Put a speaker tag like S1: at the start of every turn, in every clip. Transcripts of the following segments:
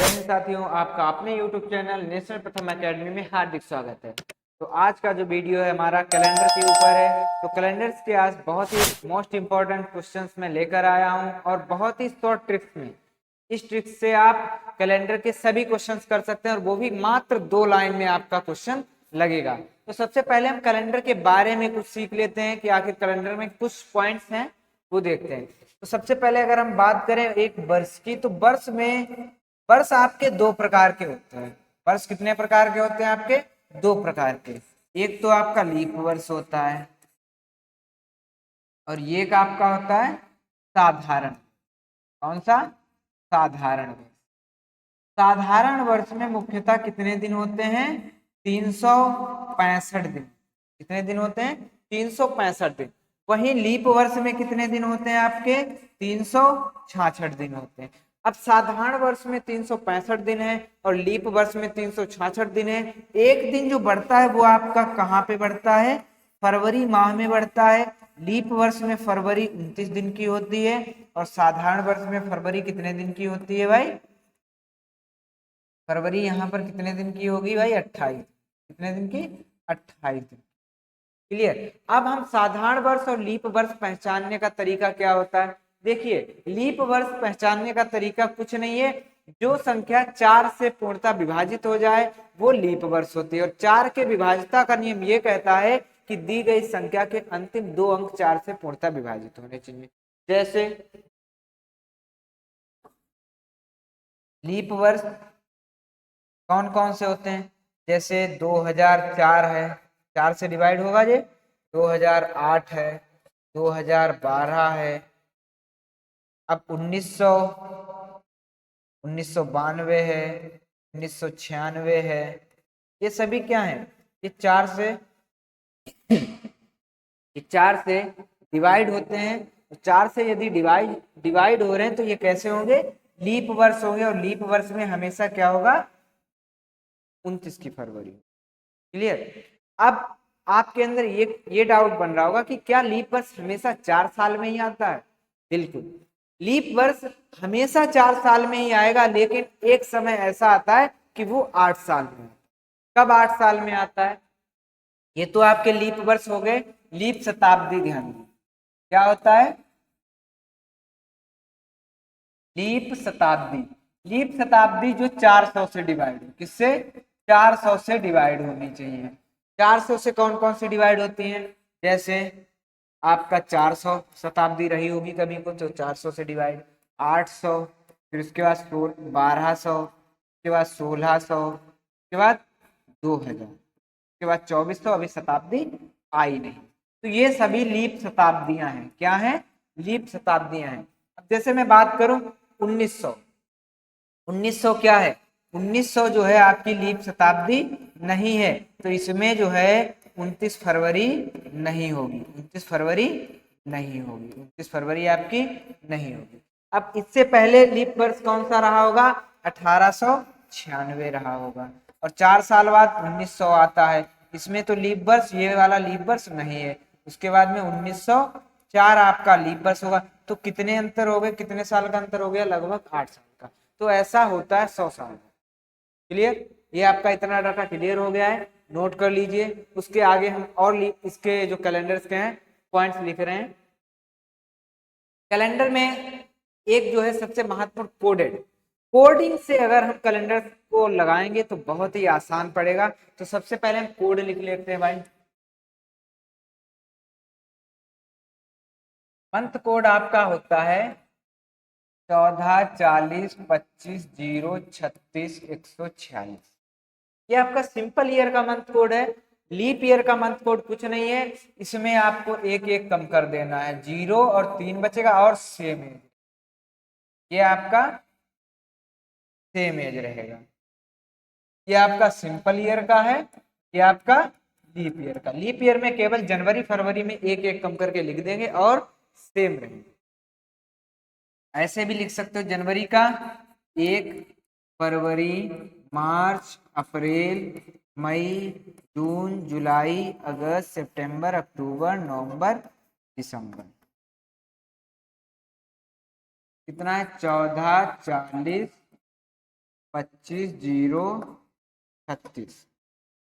S1: हिंद साथियों, आपका अपने YouTube चैनल नेशनल प्रथम एकेडमी में हार्दिक स्वागत है। तो आज का जो वीडियो है हमारा कैलेंडर के ऊपर है। तो कैलेंडर्स के आज बहुत ही मोस्ट इम्पोर्टेंट क्वेश्चंस मैं लेकर आया हूं और बहुत ही शॉर्ट ट्रिक्स में। इस ट्रिक से आप कैलेंडर के सभी क्वेश्चंस कर सकते हैं और वो भी मात्र 2 लाइन में आपका क्वेश्चन लगेगा। तो सबसे पहले हम कैलेंडर के बारे में कुछ सीख लेते हैं कि आखिर कैलेंडर में कुछ पॉइंट्स हैं वो देखते हैं। तो सबसे पहले अगर हम बात करें एक वर्ष की, तो वर्ष आपके 2 प्रकार के होते हैं। वर्ष कितने प्रकार के होते हैं आपके? 2 प्रकार के। एक तो आपका लीप वर्ष होता है और ये आपका होता है साधारण। कौन सा? साधारण वर्ष। साधारण वर्ष में मुख्यतः कितने दिन होते हैं? 365 दिन। कितने दिन होते हैं? 365 दिन। वहीं लीप वर्ष में कितने दिन होते हैं आपके? 366 दिन होते हैं। अब साधारण वर्ष में 365 दिन है और लीप वर्ष में 366 दिन है। एक दिन जो बढ़ता है वो आपका कहाँ पे बढ़ता है? फरवरी माह में बढ़ता है। लीप वर्ष में फरवरी 29 दिन की होती है और साधारण वर्ष में फरवरी कितने दिन की होती है भाई? फरवरी यहाँ पर कितने दिन की होगी भाई? 28। कितने दिन की? 28 दिन। क्लियर। अब हम साधारण वर्ष और लीप वर्ष पहचानने का तरीका क्या होता है? देखिए, लीप वर्ष पहचानने का तरीका कुछ नहीं है, जो संख्या 4 से पूर्णतः विभाजित हो जाए वो लीप वर्ष होती है। और 4 के विभाजिता का नियम ये कहता है कि दी गई संख्या के अंतिम 2 अंक 4 से पूर्णतः विभाजित होने चाहिए। जैसे लीप वर्ष कौन कौन से होते हैं? जैसे 2004 है, 4 से डिवाइड होगा ये। 2008 है, 2012 है। अब 1992 है, 1996 है। ये सभी क्या है? ये 4 से डिवाइड होते हैं। 4 से यदि डिवाइड हो रहे हैं तो ये कैसे होंगे? लीप वर्ष होंगे। और लीप वर्ष में हमेशा क्या होगा? 29 की फरवरी। क्लियर। अब आपके अंदर ये डाउट बन रहा होगा कि क्या लीप वर्ष हमेशा 4 साल में ही आता है? बिल्कुल, लीप वर्ष हमेशा 4 साल में ही आएगा, लेकिन एक समय ऐसा आता है कि वो 8 साल में। कब 8 साल में आता है? ये तो आपके लीप वर्ष हो गए। लीप शताब्दी ध्यान दें, क्या होता है? लीप शताब्दी। लीप शताब्दी जो 400 से डिवाइड हो। किससे? 400 से डिवाइड होनी चाहिए। 400 से कौन कौन सी डिवाइड होती हैं? जैसे आपका 400 शताब्दी रही होगी कभी को, तो 400 से डिवाइड 800, फिर उसके बाद 1200, उसके बाद 1600, उसके बाद 2000, उसके बाद 2400। अभी शताब्दी आई नहीं। तो ये सभी लीप शताब्दियां हैं। क्या हैं? लीप शताब्दियां हैं। अब जैसे मैं बात करूं 1900, 1900 क्या है? 1900 जो है आपकी लीप शताब्दी नहीं है, तो इसमें जो है 29 फरवरी नहीं होगी। 29 फरवरी नहीं होगी। 29 फरवरी आपकी नहीं होगी। अब इससे पहले लीप वर्ष कौन सा रहा होगा? 1896 रहा होगा। और 4 साल बाद 1900 आता है। इसमें तो लीप वर्ष, ये वाला लीप वर्ष नहीं है। उसके बाद में 1904 आपका लीप वर्ष होगा। तो कितने अंतर हो गए? कितने साल का अंतर हो गया? लगभग 8 साल का। तो ऐसा होता है 100 साल। क्लियर। ये आपका इतना डाटा क्लियर हो गया है, नोट कर लीजिए। उसके आगे हम और इसके जो कैलेंडर्स के हैं पॉइंट्स लिख रहे हैं। कैलेंडर में एक जो है सबसे महत्वपूर्ण कोडेड। कोडिंग से अगर हम कैलेंडर को लगाएंगे तो बहुत ही आसान पड़ेगा। तो सबसे पहले हम कोड लिख लेते हैं भाई। मंथ कोड आपका होता है 14, 40, 25, 0, 36, 146। ये आपका सिंपल ईयर का मंथ कोड है। लीप ईयर का मंथ कोड कुछ नहीं है, इसमें आपको एक एक कम कर देना है। 0 और 3 बचेगा और सेम एज। ये आपका सेम एज रहेगा। ये आपका सिंपल ईयर का है, ये आपका लीप ईयर का। लीप ईयर में केवल जनवरी फरवरी में एक एक कम करके लिख देंगे और सेम रहेंगे। ऐसे भी लिख सकते हो, जनवरी का 1, फरवरी, मार्च, अप्रैल, मई, जून, जुलाई, अगस्त, सितंबर, अक्टूबर, नवंबर, दिसंबर। कितना है? 14, 40, 25/0/36।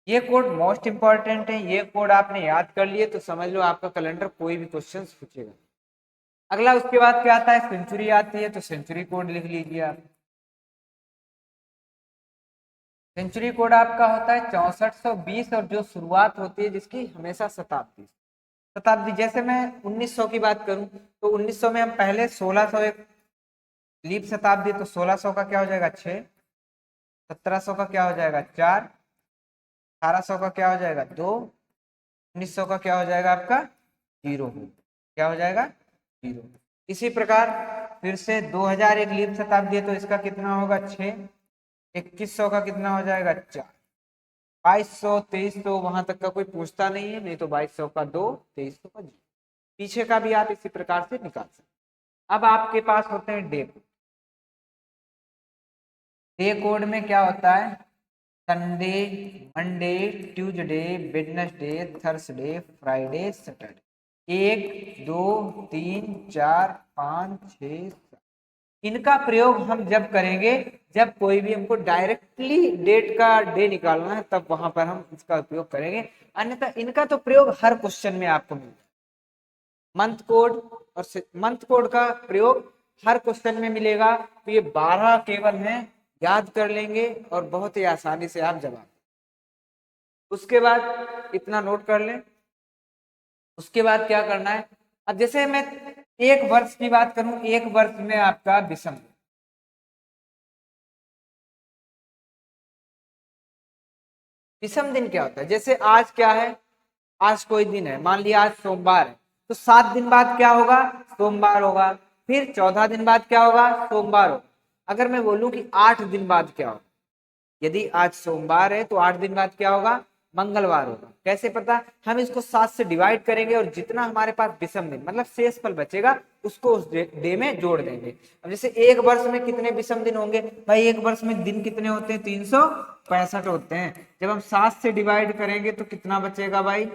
S1: ये कोड मोस्ट इंपॉर्टेंट है, ये कोड आपने याद कर लिए तो समझ लो आपका कैलेंडर कोई भी क्वेश्चन पूछेगा। अगला उसके बाद क्या आता है, सेंचुरी आती है, तो सेंचुरी कोड लिख लीजिए आप। सेंचुरी कोड आपका होता है 6420 और जो शुरुआत होती है जिसकी हमेशा शताब्दी। शताब्दी जैसे मैं 1900 की बात करूं तो 1900 में हम पहले 1600 एक लीप शताब्दी, तो 1600 का क्या हो जाएगा 6, 1700 का क्या हो जाएगा 4, 1800 का क्या हो जाएगा 2, 1900 का क्या हो जाएगा आपका 0, क्या हो जाएगा 0। इसी प्रकार फिर से 2000 एक लीप शताब्दी है तो इसका कितना होगा 6, 2100 का कितना हो जाएगा 4, 2200 2300 वहां तक का कोई पूछता नहीं है, नहीं तो 2200 का 2, 2300 का 0। पीछे का भी आप इसी प्रकार से निकाल सकते। अब आपके पास होते हैं डे कोड। डे कोड में क्या होता है, Sunday, Monday, Tuesday, Wednesday, Thursday, Friday, Saturday. 1 2 3 4 5 6 7। इनका प्रयोग हम जब करेंगे जब कोई भी हमको डायरेक्टली डेट का डे निकालना है तब वहां पर हम इसका उपयोग करेंगे, अन्यथा इनका तो प्रयोग हर क्वेश्चन में आपको मिलता है। मंथ कोड और मंथ कोड का प्रयोग हर क्वेश्चन में मिलेगा, तो ये 12 केवल हैं, याद कर लेंगे और बहुत ही आसानी से आप जवाब। उसके बाद इतना नोट कर लें। उसके बाद क्या करना है, अब जैसे मैं एक वर्ष की बात करूं, एक वर्ष में आपका विषम विषम दिन क्या होता है, जैसे आज क्या है, आज कोई दिन है, मान लिया आज सोमवार है, तो 7 दिन बाद क्या होगा सोमवार होगा, फिर 14 दिन बाद क्या होगा सोमवार होगा। अगर मैं बोलूं कि 8 दिन बाद क्या होगा, यदि आज सोमवार है तो 8 दिन बाद क्या होगा मंगलवार होगा। कैसे पता, हम इसको 7 से डिवाइड करेंगे और जितना हमारे पास विषम दिन मतलब शेष फल बचेगा उसको उस डे में जोड़ देंगे। अब जैसे एक वर्ष में कितने विषम दिन होंगे, भाई एक वर्ष में दिन कितने होते हैं 365 होते हैं। जब हम 7 से डिवाइड करेंगे तो कितना बचेगा भाई,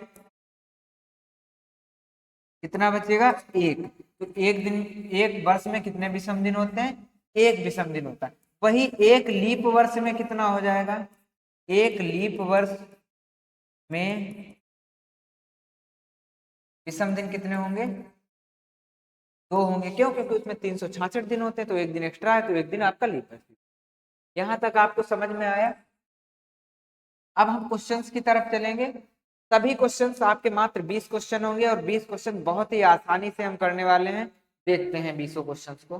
S1: कितना बचेगा एक। तो एक दिन, एक वर्ष में कितने विषम दिन होते हैं, एक विषम दिन होता है। वही एक लीप वर्ष में कितना हो जाएगा, एक लीप वर्ष में विषम दिन कितने होंगे, 2 होंगे। क्यों, क्योंकि उसमें 366 दिन होते हैं तो एक दिन एक्स्ट्रा है, तो एक दिन आपका लीप वर्ष। यहां तक आपको समझ में आया। अब हम क्वेश्चंस की तरफ चलेंगे। सभी क्वेश्चंस आपके मात्र 20 क्वेश्चन होंगे और 20 क्वेश्चन बहुत ही आसानी से हम करने वाले हैं। देखते हैं 20 क्वेश्चंस को।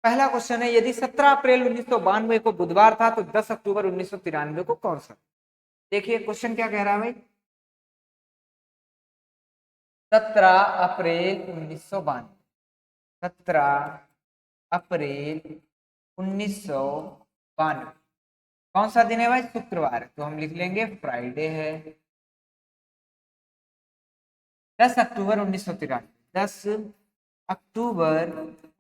S1: पहला क्वेश्चन है, यदि 17 अप्रैल 1992 को बुधवार था तो 10 अक्टूबर 1993 को कौन सा। देखिए क्वेश्चन क्या कह रहा है भाई, 17 अप्रैल 1992, 17 अप्रैल 1992 कौन सा दिन है भाई, शुक्रवार। तो हम लिख लेंगे फ्राइडे है। 10 अक्टूबर 1993, 10 अक्टूबर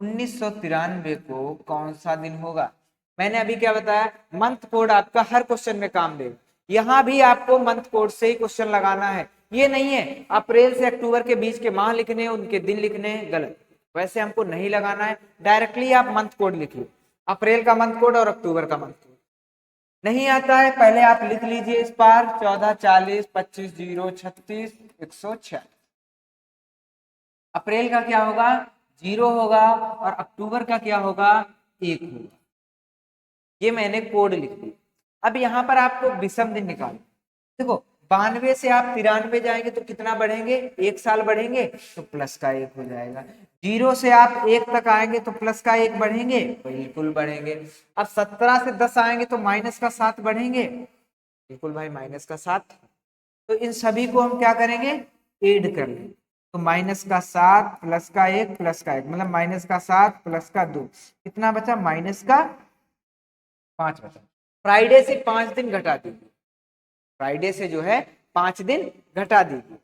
S1: 1993 को कौन सा दिन होगा। मैंने अभी क्या बताया, मंथ कोड आपका हर क्वेश्चन में काम देगा। यहां भी आपको मंथ कोड से ही क्वेश्चन लगाना है, ये नहीं है अप्रैल से अक्टूबर के बीच के माह लिखने हैं, उनके दिन लिखने हैं, गलत। वैसे हमको नहीं लगाना है, डायरेक्टली आप मंथ कोड लिखिए, अप्रैल का मंथ कोड और अक्टूबर का मंथ कोड। नहीं आता है पहले आप लिख लीजिए इस बार 14 40 25 0 36 146। अप्रैल का क्या होगा 0 होगा और अक्टूबर का क्या होगा 1 होगा। ये मैंने कोड लिख दिया। अब यहाँ पर आपको विषम दिन निकालो। देखो 92 से आप 93 जाएंगे तो कितना बढ़ेंगे, 1 साल बढ़ेंगे तो प्लस का 1 हो जाएगा। 0 से आप 1 तक आएंगे तो प्लस का 1 बढ़ेंगे, बिल्कुल बढ़ेंगे। अब 17 से 10 आएंगे तो माइनस का 7 बढ़ेंगे, बिल्कुल भाई माइनस का 7। तो इन सभी को हम क्या करेंगे, ऐड कर लेंगे। तो माइनस का 7 प्लस का 1 प्लस का 1 मतलब माइनस का 7 प्लस का 2 कितना बचा, माइनस का 5 बचा। फ्राइडे से 5 दिन घटा दीजिए, फ्राइडे से जो है 5 दिन घटा दीजिए।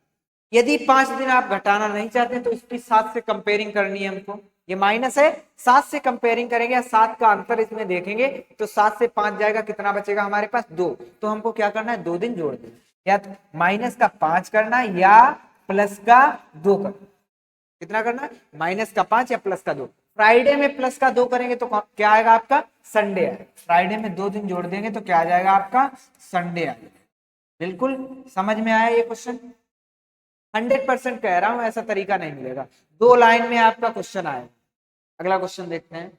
S1: यदि 5 दिन आप घटाना नहीं चाहते तो इसकी 7 से कंपेयरिंग करनी है हमको। ये माइनस है, 7 से कंपेयरिंग करेंगे या 7 का अंतर इसमें देखेंगे तो 7 से 5 जाएगा, कितना बचेगा हमारे पास 2। तो हमको क्या करना है, 2 दिन जोड़ देना, या माइनस का 5 करना या प्लस का 2 करना। कितना करना है, माइनस का 5 या प्लस का 2। फ्राइडे में प्लस का 2 करेंगे तो क्या आएगा आपका, संडे आएगा। फ्राइडे में 2 दिन जोड़ देंगे तो क्या आ जाएगा आपका, संडे आएगा। बिल्कुल समझ में आया ये क्वेश्चन, 100% कह रहा हूं, ऐसा तरीका नहीं मिलेगा। 2 लाइन में आपका क्वेश्चन आएगा। अगला क्वेश्चन देखते हैं।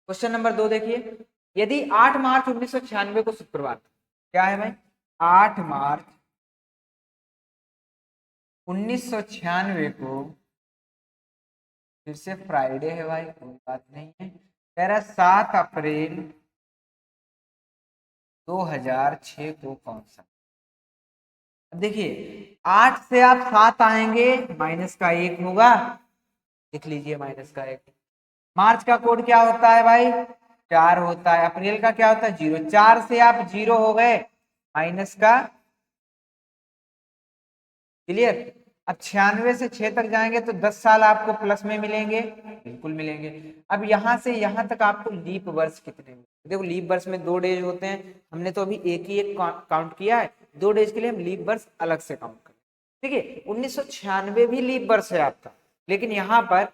S1: क्वेश्चन नंबर 2 देखिए, यदि 8 मार्च 1996 को शुक्रवार, क्या है भाई, 8 मार्च 1996 को, फिर से फ्राइडे है भाई, कोई बात नहीं है, कह रहा 7 अप्रैल 2006 को कौन सा। अब देखिए 8 से आप 7 आएंगे, माइनस का 1 होगा, लिख लीजिए माइनस का 1। मार्च का कोड क्या होता है भाई, 4 होता है। अप्रैल का क्या होता है, 0। 4 से आप 0 हो गए, माइनस का, क्लियर। अब 96 से 6 तक जाएंगे तो 10 साल आपको प्लस में मिलेंगे, बिल्कुल मिलेंगे। अब यहां से यहां तक आपको लीप वर्ष कितने मिलेंगे, देखो लीप वर्ष में 2 डेज होते हैं, हमने तो अभी एक ही एक काउंट किया है, 2 डेज के लिए हम लीप वर्ष अलग से काउंट करें। ठीक है, 1996 भी लीप वर्ष है आपका, लेकिन यहाँ पर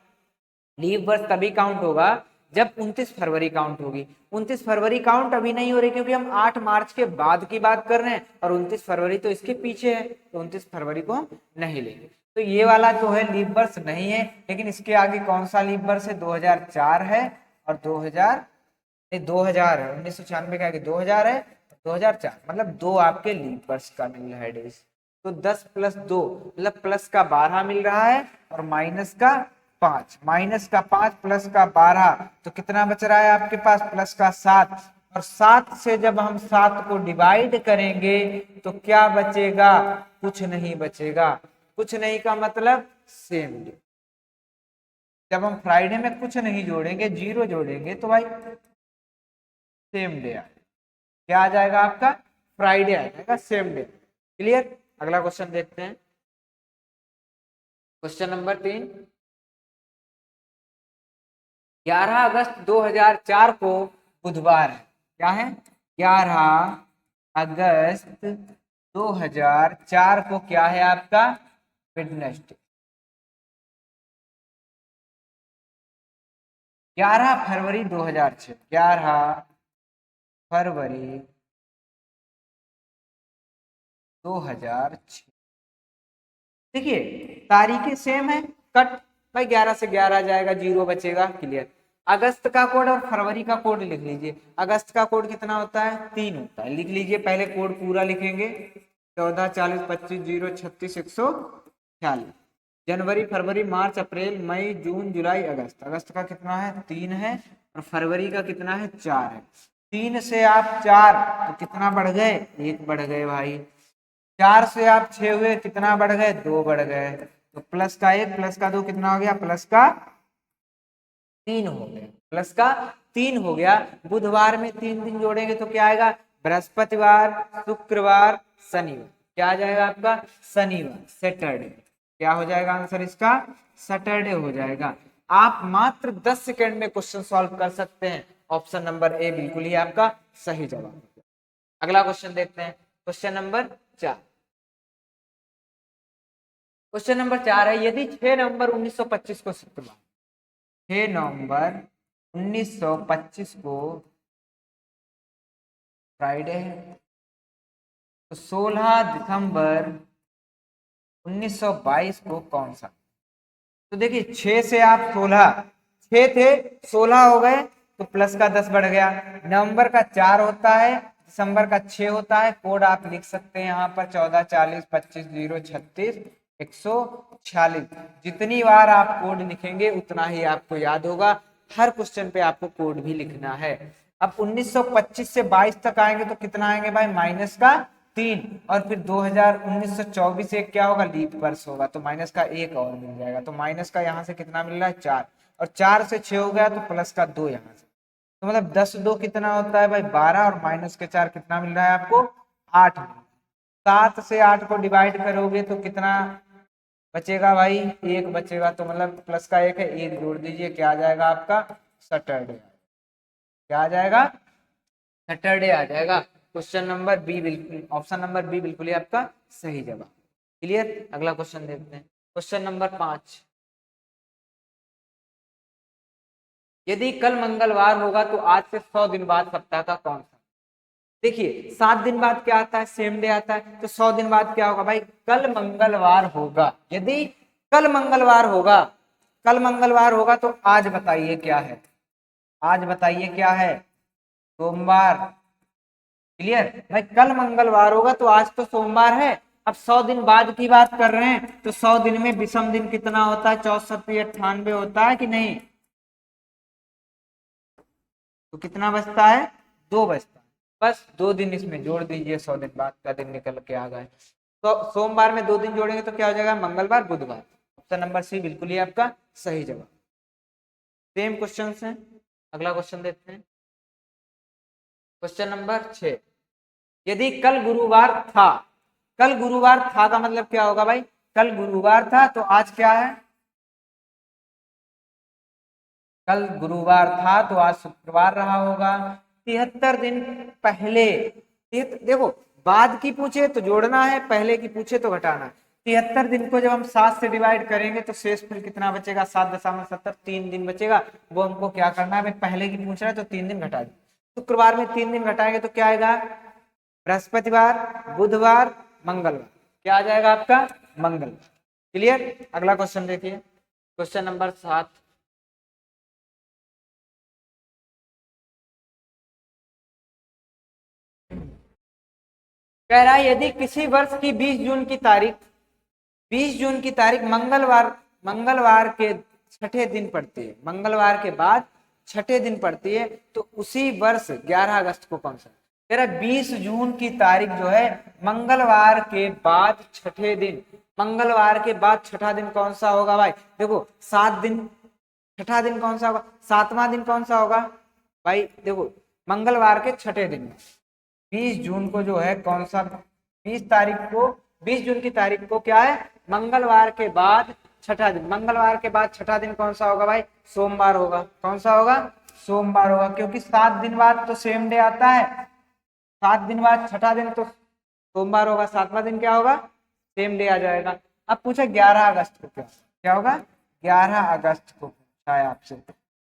S1: लीप वर्ष तभी काउंट होगा जब 29 फरवरी काउंट होगी। 29 फरवरी काउंट अभी नहीं हो रही क्योंकि हम 8 मार्च के बाद की बात कर रहे हैं और 29 फरवरी तो इसके पीछे है, तो 29 फरवरी को हम नहीं लेंगे। तो ये वाला जो है लीप वर्ष नहीं है, लेकिन इसके आगे कौन सा लीप वर्ष है, 2004 है और 2000 है, 1996 के आगे 2000 है, 2004, मतलब 2 आपके लीप वर्ष का मिल रहा है डेज। तो 10 प्लस 2 मतलब प्लस का 12 मिल रहा है और माइनस का 5, माइनस का 5 प्लस का 12, तो कितना बच रहा है आपके पास, प्लस का 7। और 7 से जब हम 7 को डिवाइड करेंगे तो क्या बचेगा, कुछ नहीं बचेगा। कुछ नहीं का मतलब सेम डे। जब हम फ्राइडे में कुछ नहीं जोड़ेंगे, 0 जोड़ेंगे तो भाई सेम डे आएगा। क्या आ जाएगा आपका, फ्राइडे आ जाएगा, सेम डे। क्लियर। अगला क्वेश्चन देखते हैं, क्वेश्चन नंबर 3। 11 अगस्त 2004 को बुधवार है, क्या है, 11 अगस्त 2004 को क्या है आपका, वेडनेसडे। 11 फरवरी 2006, 11 फरवरी 2006। देखिए तारीखें सेम है, कट भाई, 11 से 11 जाएगा, 0 बचेगा, क्लियर। अगस्त का कोड और फरवरी का कोड लिख लीजिए। अगस्त का कोड कितना होता है, 3 होता है, लिख लीजिए, पहले कोड पूरा लिखेंगे, 14 40 25 0 36 146। जनवरी फरवरी मार्च अप्रैल मई जून जुलाई अगस्त, अगस्त का कितना है, 3 है, और फरवरी का कितना है, 4 है। 3 से आप 4 तो कितना बढ़ गए, 1 बढ़ गए भाई। 4 से आप 6 हुए, कितना बढ़ गए, 2 बढ़ गए। तो प्लस का 1 प्लस का 2 कितना हो गया, प्लस का 3 हो गया, प्लस का 3 हो गया। बुधवार में 3 दिन जोड़ेंगे तो क्या आएगा, बृहस्पतिवार शुक्रवार शनिवार, क्या आ जाएगा आपका, शनिवार, सैटरडे। क्या हो जाएगा आंसर इसका, सैटरडे हो जाएगा। आप मात्र 10 सेकंड में क्वेश्चन सॉल्व कर सकते हैं। ऑप्शन नंबर ए बिल्कुल ही आपका सही जवाब। अगला क्वेश्चन देखते हैं, क्वेश्चन नंबर 4। क्वेश्चन नंबर 4 है, यदि 6 नवंबर 1925 को शुक्रवार, 6 नवंबर 1925 को फ्राइडे है, तो 16 दिसंबर 1922 को कौन सा। तो देखिए 6 से आप 16, 6 थे 16 हो गए तो प्लस का 10 बढ़ गया। नवंबर का 4 होता है, दिसंबर का 6 होता है। कोड आप लिख सकते हैं यहाँ पर 14 40 25 0 36 146। जितनी बार आप कोड लिखेंगे उतना ही आपको याद होगा। हर क्वेश्चन पे आपको कोड भी लिखना है। अब 1925 से 22 तक आएंगे तो कितना आएंगे भाई, माइनस का 3, और फिर 1924 एक क्या होगा, लीप वर्ष होगा, तो माइनस का 1 और मिल जाएगा। तो माइनस का यहाँ से कितना मिल रहा है, 4, और 4 से 6 हो गया तो प्लस का 2 यहाँ से, तो मतलब 10 2 कितना होता है भाई, 12, और माइनस के 4 कितना मिल रहा है आपको, 8। 7 से 8 को डिवाइड करोगे तो कितना बचेगा भाई? 1 बचेगा। तो मतलब प्लस का 1 है, 1 जोड़ दीजिए, क्या आ जाएगा आपका? सैटरडे। क्या आ जाएगा? सैटरडे आ जाएगा। क्वेश्चन नंबर बी बिल्कुल, ऑप्शन नंबर बी बिल्कुल ही आपका सही जवाब। क्लियर? अगला क्वेश्चन देखते हैं, क्वेश्चन नंबर 5। यदि कल मंगलवार होगा तो आज से 100 दिन बाद सप्ताह का कौन सा? देखिए 7 दिन बाद क्या आता है? सेम डे आता है। तो 100 दिन बाद क्या होगा भाई? कल मंगलवार होगा। यदि कल मंगलवार होगा, कल मंगलवार होगा तो आज बताइए क्या है? आज बताइए क्या है? सोमवार। क्लियर भाई? कल मंगलवार होगा तो आज तो सोमवार है। अब 100 दिन बाद की बात कर रहे हैं तो 100 दिन में विषम दिन कितना होता है? 64 होता है कि नहीं? तो कितना बचता है? 2 बचता है। बस 2 दिन इसमें जोड़ दीजिए, 100 दिन बाद का दिन निकल के आ गए। तो सोमवार में 2 दिन जोड़ेंगे तो क्या हो जाएगा? मंगलवार बुधवार। ऑप्शन नंबर सी बिल्कुल ही आपका सही जवाब। सेम क्वेश्चन है, अगला क्वेश्चन देखते हैं, क्वेश्चन नंबर 6। यदि कल गुरुवार था, कल गुरुवार था का मतलब क्या होगा भाई? कल गुरुवार था तो आज क्या है? कल गुरुवार था तो आज शुक्रवार रहा होगा। 73 दिन पहले, देखो बाद की पूछे तो जोड़ना है, पहले की पूछे तो घटाना है। 73 दिन को जब हम 7 से डिवाइड करेंगे तो शेष फिर कितना बचेगा? 7.70, 3 दिन बचेगा। वो हमको क्या करना है भाई? पहले की पूछ रहा है तो 3 दिन घटा दे। शुक्रवार में 3 दिन घटाएंगे तो क्या आएगा? बृहस्पतिवार, बुधवार, मंगलवार। क्या आ जाएगा आपका? मंगलवार। क्लियर? अगला क्वेश्चन देखिए, क्वेश्चन नंबर 7। कह रहा है यदि किसी वर्ष की 20 जून की तारीख, 20 जून की तारीख मंगलवार, मंगलवार के छठे दिन पड़ती है, मंगलवार के बाद छठे दिन पड़ती है, तो उसी वर्ष 11 अगस्त को कौन सा? तेरा 20 जून की तारीख जो है मंगलवार के बाद छठे दिन, मंगलवार के बाद छठा दिन कौन सा होगा भाई? देखो 7 दिन, छठा दिन कौन सा होगा? 7वां दिन कौन सा होगा भाई? देखो मंगलवार के छठे दिन में 20 जून को जो है कौन सा, 20 तारीख को, 20 जून की तारीख को क्या है? मंगलवार के बाद छठा दिन, मंगलवार के बाद छठा दिन कौन सा होगा भाई? सोमवार होगा। कौन सा होगा? सोमवार होगा, क्योंकि 7 दिन बाद तो सेम डे आता है। 7 दिन बाद छठा दिन तो सोमवार होगा, 7वां दिन क्या होगा? सेम डे आ जाएगा। अब पूछा 11 अगस्त को क्या क्या होगा? 11 अगस्त को पूछा है आपसे।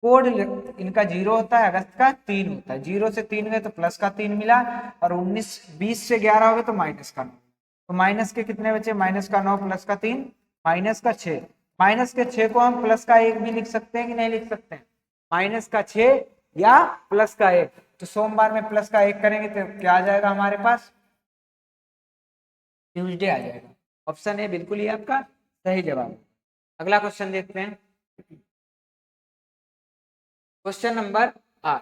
S1: कोड इनका 0 होता है, अगस्त का 3 होता है। 0 से 3 गए तो प्लस का 3 मिला, और 19, 20 से 11 हो गए तो माइनस का 9। तो माइनस के कितने बचे? माइनस का 9 प्लस का 3 माइनस का 6। माइनस के 6 को हम प्लस का 1 भी लिख सकते हैं कि नहीं लिख सकते हैं? माइनस का 6 या प्लस का 1। तो सोमवार में प्लस का 1 करेंगे तो क्या आ जाएगा हमारे पास? ट्यूसडे आ जाएगा। ऑप्शन ए बिल्कुल ही आपका सही जवाब। अगला क्वेश्चन देखते हैं, क्वेश्चन नंबर 8।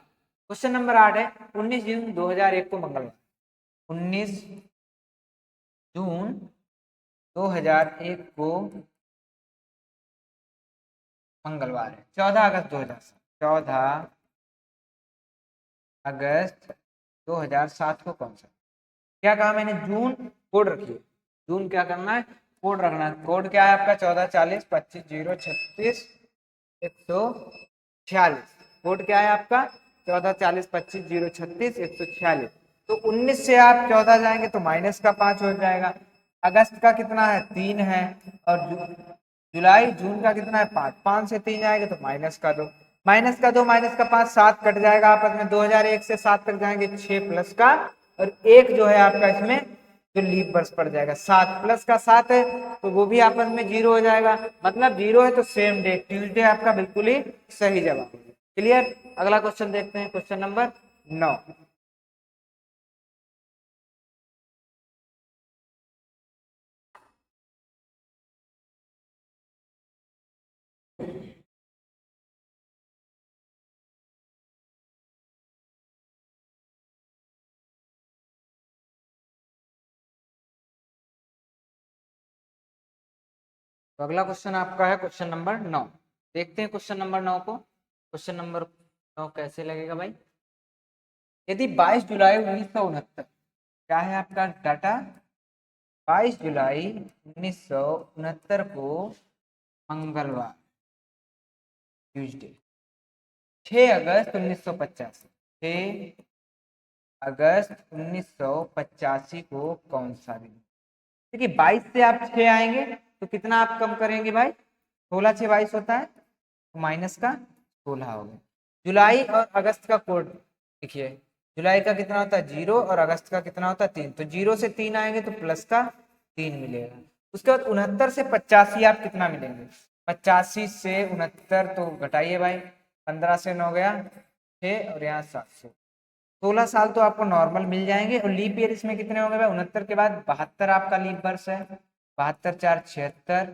S1: क्वेश्चन नंबर 8 है 19 जून 2001 को मंगलवार, 19 जून 2001 को मंगलवार है। 14 अगस्त 2007, 14 अगस्त 2007 को कौन सा? क्या कहा मैंने? जून कोड रखिए, जून क्या करना है? कोड रखना है। कोड क्या है आपका? 14 40 25 0 36 146। कोड क्या है आपका? 14 40 25 0 36 146। तो 19 से आप 14 जाएंगे तो माइनस का 5 हो जाएगा। अगस्त का कितना है? 3 है। और जुलाई, जून का कितना है? 5। 5 से 3 जाएंगे तो माइनस का 2, माइनस का 2 माइनस का 5, 7 कट जाएगा आपस में। 2001 से 7 तक जाएंगे 6 प्लस का, और 1 जो है आपका इसमें जो लीप वर्ष पड़ जाएगा। 7 प्लस का 7 है तो वो भी आपस में 0 हो जाएगा, मतलब 0 है तो सेम डे ट्यूसडे आपका बिल्कुल ही सही जवाब। क्लियर? अगला क्वेश्चन देखते हैं, क्वेश्चन नंबर 9। तो अगला क्वेश्चन आपका है क्वेश्चन नंबर 9। देखते हैं क्वेश्चन नंबर 9 को। क्वेश्चन नंबर 9 कैसे लगेगा भाई? यदि 22 जुलाई 1969, क्या है आपका डाटा? जुलाई 1969 को मंगलवार ट्यूसडे। 6 अगस्त 1985, 6 अगस्त 1985 को कौन सा दिन? देखिए 22 से आप 6 आएंगे तो कितना आप कम करेंगे भाई? 16 6 22 होता है, तो माइनस का 16 हो गया। जुलाई और अगस्त का कोड देखिए, जुलाई का कितना होता है 0 और अगस्त का कितना होता है 3, तो 0 से 3 आएंगे तो प्लस का 3 मिलेगा। उसके बाद 69 से 85 आप कितना मिलेंगे? 85 से 69 तो घटाइए भाई, 15 से 9 गया 6 और यहाँ 700, 16 साल तो आपको नॉर्मल मिल जाएंगे। और लीप ईयर इसमें कितने होंगे भाई? 69 के बाद 72 आपका लीप वर्ष है, 72 4 76,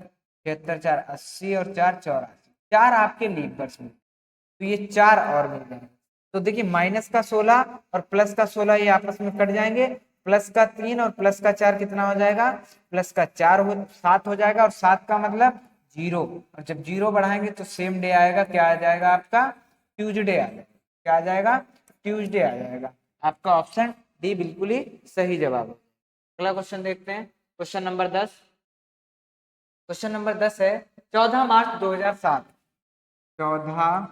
S1: 76 4 80 और 4 84, 4 आपके लीप वर्ष में, तो ये 4 और मिल जाएंगे। तो देखिए माइनस का 16 और प्लस का 16 ये आपस में कट जाएंगे, प्लस का 3 और प्लस का 4 कितना हो जाएगा? प्लस का 4 7 हो जाएगा, और 7 का मतलब 0, और जब 0 बढ़ाएंगे तो सेम डे आएगा, क्या आ जाएगा आपका? ट्यूसडे आ जाएगा। क्या आ जाएगा? ट्यूसडे आ जाएगा। आपका ऑप्शन डी बिल्कुल ही सही जवाब है। अगला क्वेश्चन देखते हैं, क्वेश्चन नंबर 10। क्वेश्चन नंबर 10 है 14 मार्च 2007, 14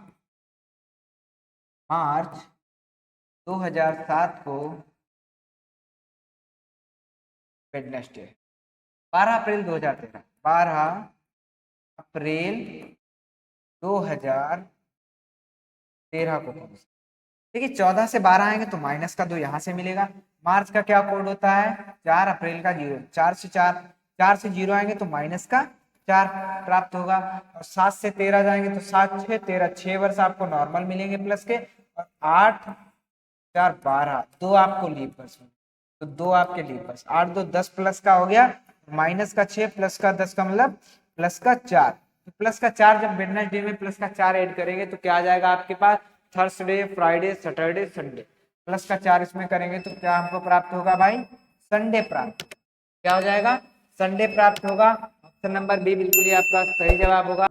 S1: मार्च 2007 को वेडनेसडे। 12 अप्रैल 2013, 12 अप्रैल 2013 को कौन सा? देखिए 14 से 12 आएंगे तो माइनस का 2 यहाँ से मिलेगा। मार्च का क्या कोड होता है? 4 अप्रैल का 0, 4 से 0 आएंगे तो माइनस का 4 प्राप्त होगा। और 7 से 13 जाएंगे तो 7 6 13, 6 वर्ष आपको नॉर्मल मिलेंगे प्लस के, और 8 4 12, 2 आपको लीप वर्ष में, तो 2 आपके लीप वर्ष, 8 2 10 प्लस का हो गया, माइनस का 6 प्लस का 10 का मतलब प्लस का 4, तो प्लस का 4 जब वेडनेसडे में प्लस का 4 ऐड करेंगे तो क्या आ जाएगा आपके पास? Thursday Friday Saturday Sunday, plus का 4 इसमें करेंगे तो क्या हमको प्राप्त होगा भाई? संडे प्राप्त। क्या हो जाएगा? संडे प्राप्त होगा। ऑप्शन नंबर बी बिल्कुल ही आपका सही जवाब होगा।